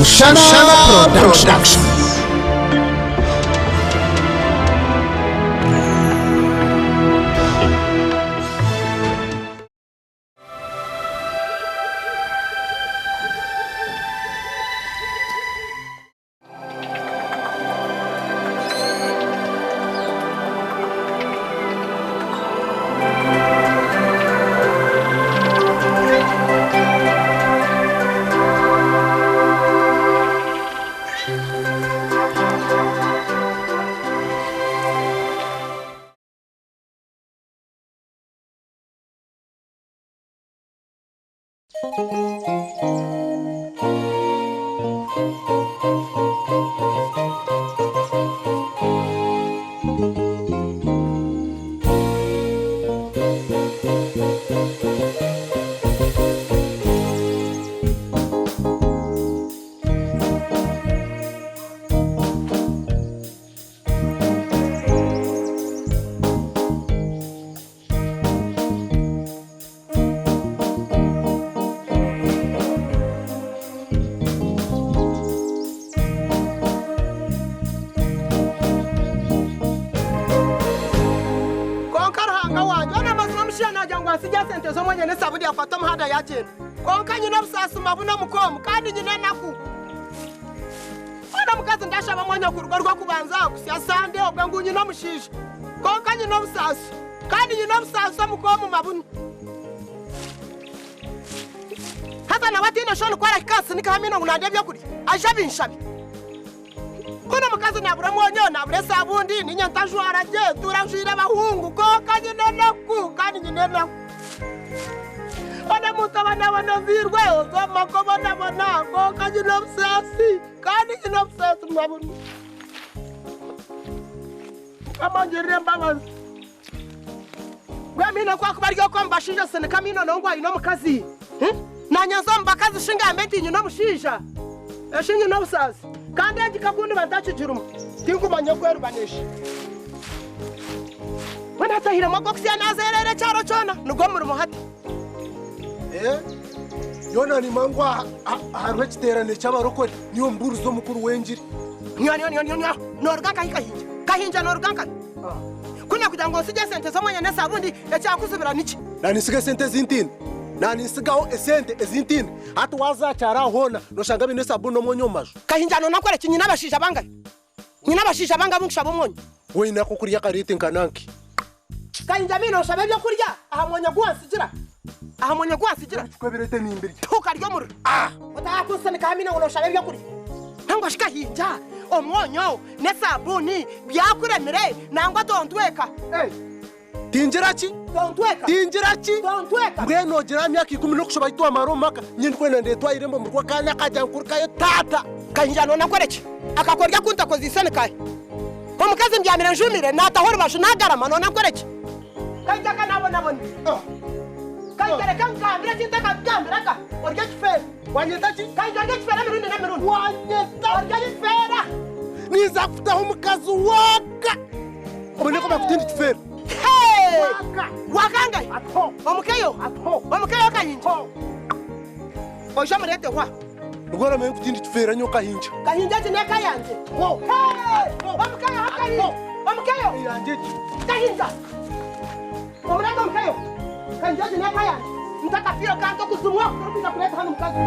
Mushana Production. Konkanyi nabsasu Mabunu mukomu kandi nyine naku. Omukazi ndashaba mwanya kurugo rwo kubanza kusiyasande obwangu nyine mushisha. Konkanyi nabsasu kandi nyine nabsasu mukomu Mabunu. Hata na watina shonu kwara kikasi nikamina unandebya kuri. Ajabi nshabi. Omukazi nabura mwonyo nabure sabundi ninya ntajwara je turashira bahungu konkanyi naku kandi nyine naku. Ona mutabana banavirwe ozoma ko bana ko kanyina obsasi kandi ina obsasi Mabunu amangere mbabazi gwamina kwa kubaryo ko mbashinja sene kamino nongwa ino mukazi nanyanzo mbakazi shinga ameti nyino mushija eshinga ino obsasi kandi agikakundi batachijuruma tinkumanya ko erubanisha wana tahira makoksi anazerere charo chona nugo muri muhati Yona ni mangwa harwe kiterane cy'abarokore niyo mburuzo mukuru wenjiri. Nyo norugaka hikahinja. Kahinja norugaka. Kuna kugira ngo sije sente somanya nesabundi ecyakuzubira niki. Nani siga sente zintini. Nani sigaho esente ezintini. Hatu wazacyara hona no shanga bine sabuno monyomajo. Kahinja no nakore kinyina bashija bangaye. Nyina bashija banga bungisha bomonyo. We nako kuriya karite nkananki. Kahinja bino shabe byo kurya ahamonya guhasigira. Ahamonya guhasigira. Twebirete nimbiri. Tukaryo muri. Utakusana kamina ngo shabe byo kurya. Nangwa shikahinja omonyo nesabuni byakuremere nangwa tontweka. Tinjirachi? Tontweka. Tinjirachi? Tontweka. Ngeno jira myaka 10 no kushoba itwa maromaka nyindi kwenda ndetwa irembo murwa kanya kajya nkurikayo tata. Kahinja no nakoreki. Akakorya kunta kozisene kai. Omukazi mbyamira njumire natahoro basho nagarama no nakoreki. Kahinja kanabona bona. Kahinja kankambira cyintaka byambira ka. Orya kifere. Wanyetachi? Kahinja kifere mirundi na mirundi. Wanyeta. Orya kifere. Niza kufutaho umukazi waka. Obone ko bakutindi kifere. Hey! Wakanga. Ato. Omukeyo. Ato. Omukeyo kahinja. Ojo murete kwa. Ngora me kutindi kifere nyoka hinja. Kahinja tine kayanje. Wo. Hey! Omukeyo hakayi. Omukeyo. Yanje. Kahinja. Omurete omukeyo. Kahinja tine kayanje. Mtakafiro kanto kuzumwa kurudi kuleta hano mkazi.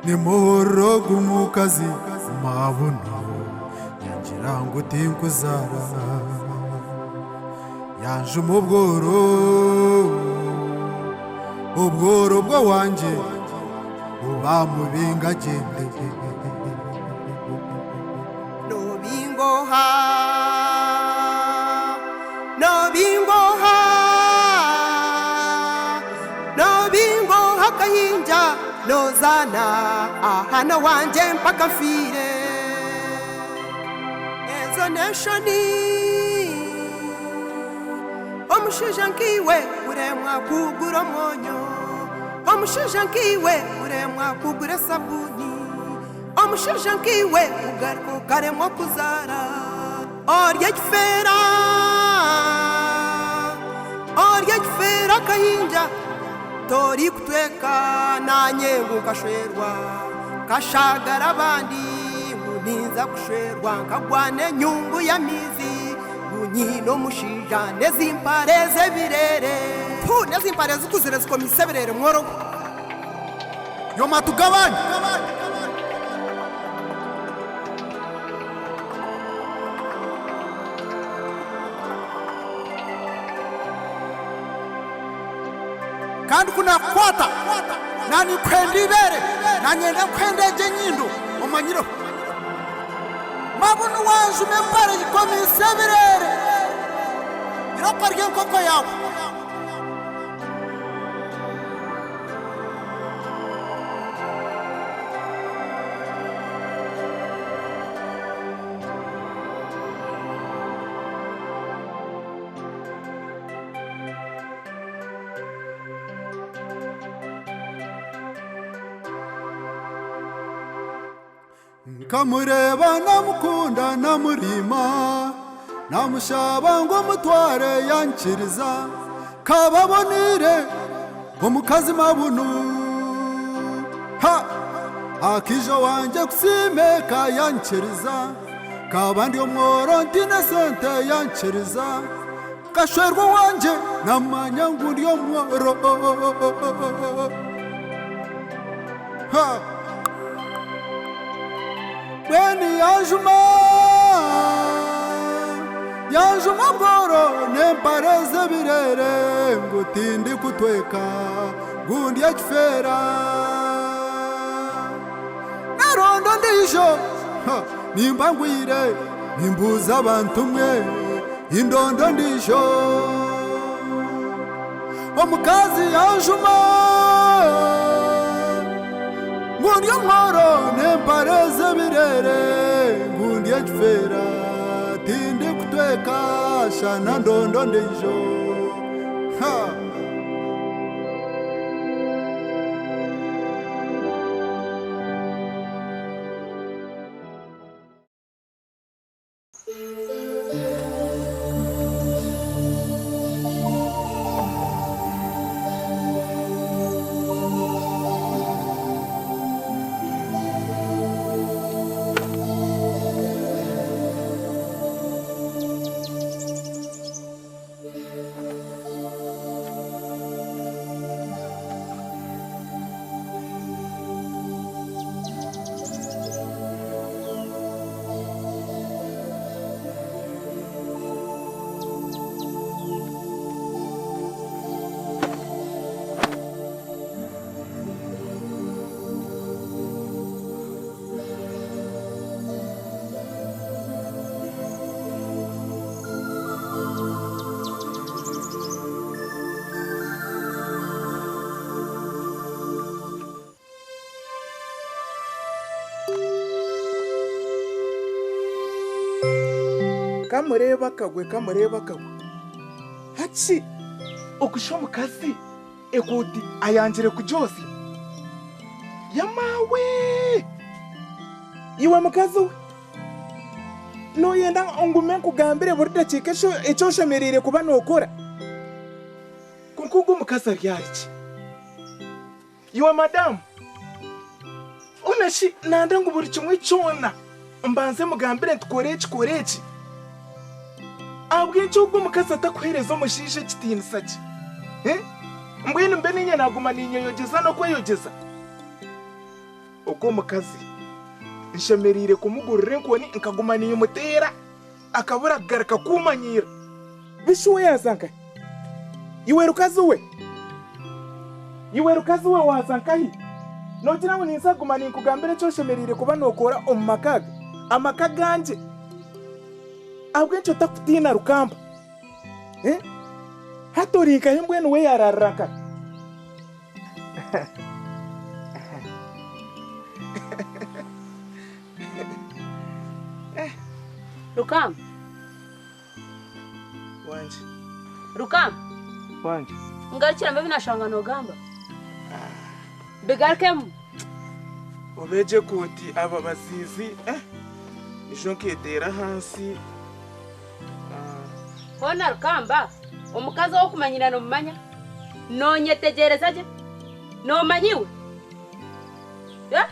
Ni muhoro gumukazi Mabunu yangira ngo tinkuzara yanje ubworo bwo wanje uba mubinga gende nobingoha kahinja nozana ahana wanje mpaka mfire ezo neshoni omushija nkiwe uremwa kugura mwonyo omushaija nkiwe uremwa kugura sabuni omushaija nkiwe ugaruka karemwa kuzara orya kifera kahinja tori kutweka nanye ngukashwerwa kashagara abandi nguninza kushwerwa nkagwane nyungu ya mizi ngunyino mushija nezimpareze birere nezimpareze kuzire zikomise birere mworo yoma tugabanye kandi kunakwata nani kwenda ibere nanyenda kwendeje nyindo omanyiro Mabunu wanje umempare gikomise birere iraparye nkoko yawe kamureba namukunda namurima namushaba ngo mutware yankiriza kababonire omukazi Mabunu ha akijo wanje kusimeka yankiriza kabandi omworo ndine sente yankiriza kashwerwa wanje namanya ngundi omworo ha Beni yanjuma boro nempareze birere ngutindi kutweka ngundi yakifera narondo ndijo nimba ngwire nimbuza abantu mwe indondo ndijo omukazi yanjuma ngundi omworo nempareze birere ngundi yakifera tindi kutweka shana ndondo ndijo ha kamureba kagwe haki okusha omukazi ekuti ayanjire kujosi yamawe iwe mukazi we noyenda ongume nkugambire buri dakiika ekyo oshemereire kuba nokora kunkugu omukazi ari ariki iwe madamu unashi nanda ngu buri kimwe kyona mbanze mugambire ntukore eki abw'ekyo ubwo omukazi atakuhereza omushaija ekitiinisa ki mbwenu mbe ninye naguma ninyeyogeza n'okweyogeza ogwo omukazi nshemereire kumugurira enkoni nkaguma nimuteera akabura kugaruka kumanyira bishuwe yazankahi iwe rukazi we wazankahi nogira ngu ninsaguma ninkugambira ekyo oshemereire kuba nokora omu maka amaka ganje abw'ekyo takutiina rukamba hatorinkahi mbwenu we yararraka Rukamba wanje ngarukira mbe binashanga nogamba bigarkemu obeje kuti aba bazizi ijo nketera hasi hona Rukamba omukazi wo kumanyira no mumanya nonyetegereza je no manyiwe ya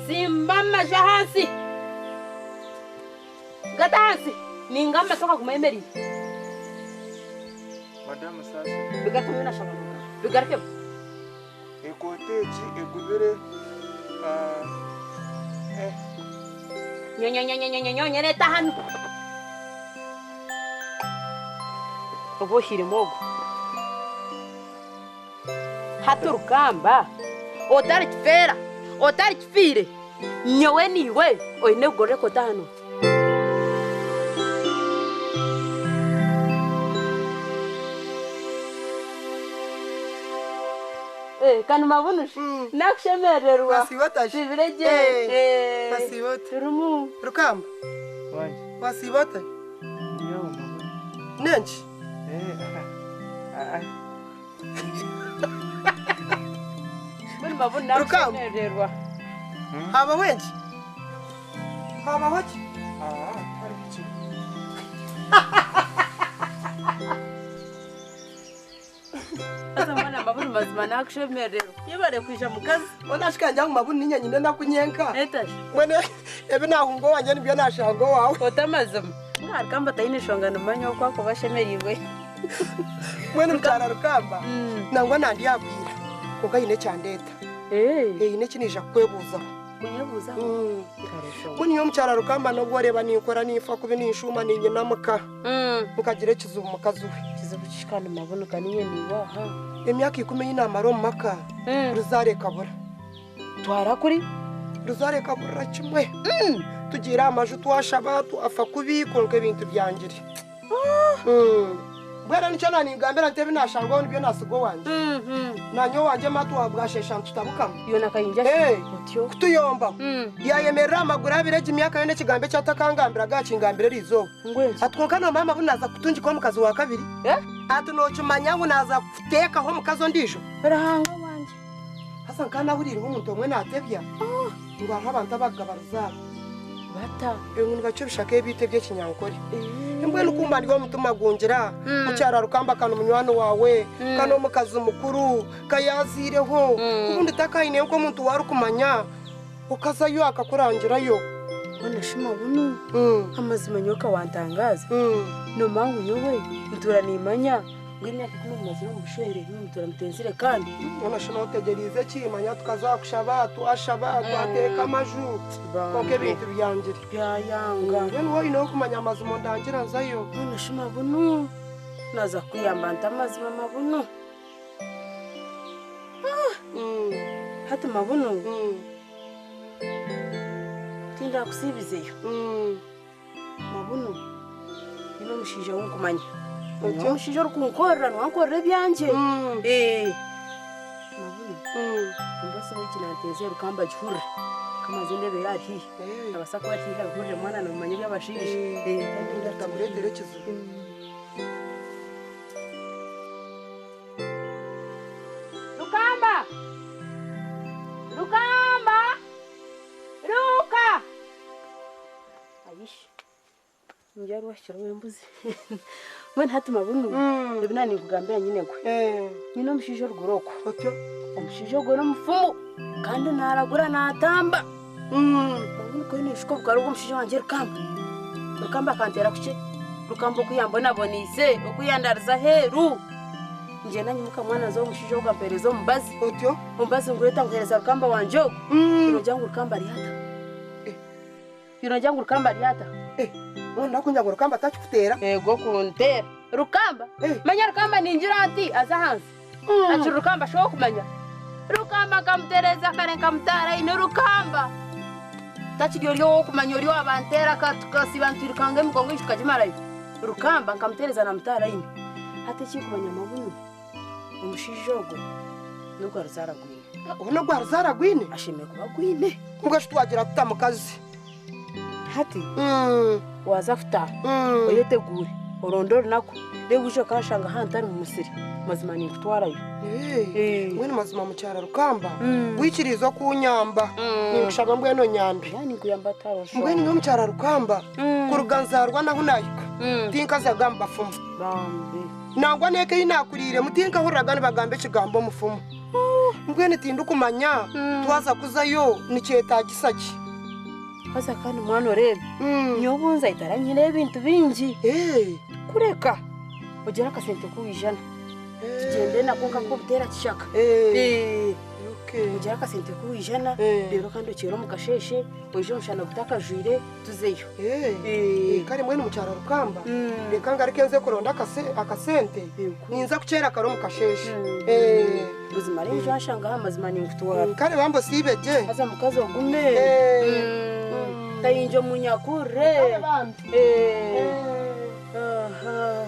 Simba majwa hasi gata hasi ningamba toka kumaemeri madame sasa bigata mena shabanuka bigarke ekoteji egubere nyo neta hanu obo shirimogo hatu Rukamba otari kifera otari kifire nyowe niwe oine gore kotano kanu Mabunu nakushemererwa Wasibota sibireje Wasibota turumu Rukamba wanje Wasibota yo Mabunu Nenchi Mabunu nakushemererwa Haba wenchi Haba wachi hari iki asa mwana Mabunu mazima nakushemererwa yebare kwisha mukazi onashikanja Mabunu ninya nyine nakunyenka etaje mwene ebe nahungo wanje nibyo nashango wawe otamazima Rukamba tayine shongano manyo kwako bashemeriwe mwene mutara Rukamba nangwa nandi yabwira kuko yine cyandeta ine kinisha kwebuza kunyebuza muni yo mutara Rukamba no goreba nikora nifa kubi nishuma ninye namuka mukagire kizubu mukazuwe kizubu kishikana Mabunu kaniye niwaha emyaka 10 y'inamaro maka ruzare kabura twara kuri ruzare kabura kimwe tugira amaju twashaba tuafa kubikonke ibintu byangire bwera nicyo naningambira ntebe nashango nibyo nasigo wanje nanyo wanje matu wabwashesha tutabukamo yo nakayinja otyo kutuyomba yayemerera amagura abireje imyaka yone kigambe cyatakangambira gakingambire rizo atwonka no mama bunaza kutunji ko mukazi wa kabiri atunocumanya ngo naza kuteka ho mukazo ndijo rahanga wanje hasa nkana buriri umuntu omwe natebya ngo abantu abagabaruza bata ngo nibacho bishaka ibite bye kinyankore imbwe nukumba ndigo mutuma gungira mucyara Rukamba kanu munywano wawe kano mukazi mukuru kayazireho ubundi takayine ko muntu wari kumanya ukazayo akakurangirayo Bona shima bunu amazima nyoka wantangaza no mangu nyowe ntura nimanya ngimya kikuno mazira mushere ntura mutenzire kandi bona shima utegerize kimanya tukazakushaba tuashaba twateka amaju koke bintu byangire byayanga bene wowe no kumanya amazima ndangira nzayo bona shima bunu naza kuyambanta amazima Mabunu hatu Mabunu tinda kusibizeyo Mabunu ino mushija wunkumanya mushija rukunkorera nwankorera byanje Mabunu mbose wikinateze Rukamba jhura kama zindebe yari abasaka batinda gurire mwana no mumanye byabashirije kandi ndatamurendere kizu Rukamba Ruka Aish njari washira wembuzi mwana hatu Mabunu ibinani kugambira nyine gwe nyine mushije ruguroko otyo umushije gwe no mufumu kandi naragura natamba Mabunu ko nishuko bwarugo mushije wanje Rukamba kantera kuche Rukamba kuyambona bonise ukuyandariza heru nje nanyimuka mwana zo mushije ugamperezo mbazi otyo mbazi ngureta nguhereza Rukamba wanje urojyangu Rukamba rihata urojyangu Rukamba rihata wona kunyago Rukamba takikutera ego kuntera Rukamba manya Rukamba ninjira ati aza hansi ati Rukamba sho kumanya Rukamba kamtereza kare kamtara ine Rukamba tachiryo kumanya uri wabantera katukasibanturukange mugongo ishikajimara rukamba nkamutereza na mutara ine hata kikubanya Mabunu umushijogo nuko arzaragwine uno gwarzaragwine ashimye kuba gwine ubwo twagira tutamukazi hati waza futa oyetegure orondora nako reba uje kashanga hantari mu musiri mazima ni kutwarayo ngwene mazima mu cyara rukamba wikirizo kunyamba ningushaka mbweno nyambi yani kuyamba tarosho ngwene mu cyara rukamba kuruganzarwa naho nayika tinka zagamba fumu bambe nangwa neke inakurire mutinka huragane bagambe kigambo mufumu ngwene tindu kumanya twaza kuzayo nicyeta gisaki hasa kandi mwana orebe nyobunza itaranyire ibintu bingi kureka ugera akasente kuwijana tugende nako nkakubutera kishaka ugera akasente kuwijana rero kandi ukero mu kasheshe uje mushana gutakajwire tuzeyo kare mwene mu cyara rukamba reka ngarikenze kuronda akasente ninza kucera karo mu kasheshe buzima rero jashanga hamazima ni ngutwara kare bambo sibeje hasa mukazi ogume tayinjo munyakure aha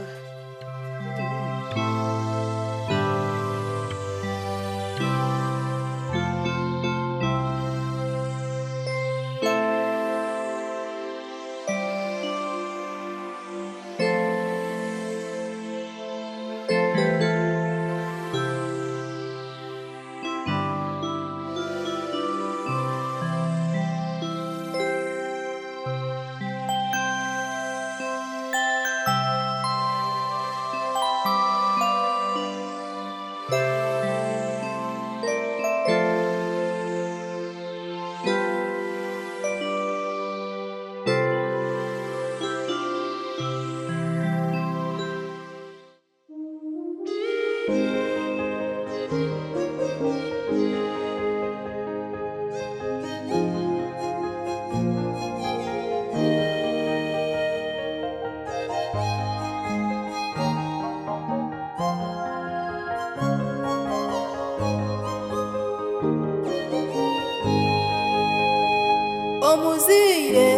Omuzire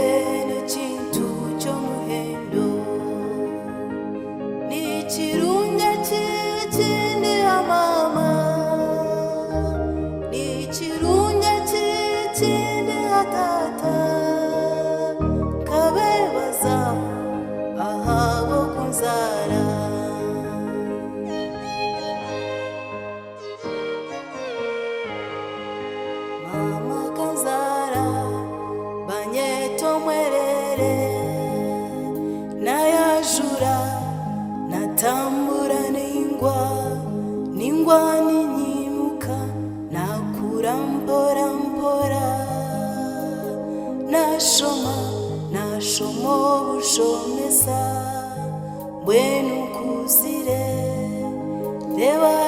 n'ekintu ky'omuhendo n'ekirungi kindi amama n'ekirungi kindi atata kabebaza ahabo kunzara mama kanzara tomwerere nayajura natambura ningwa ninyimuka nakura mpora nashoma obushomesa mbwenu kuzire reba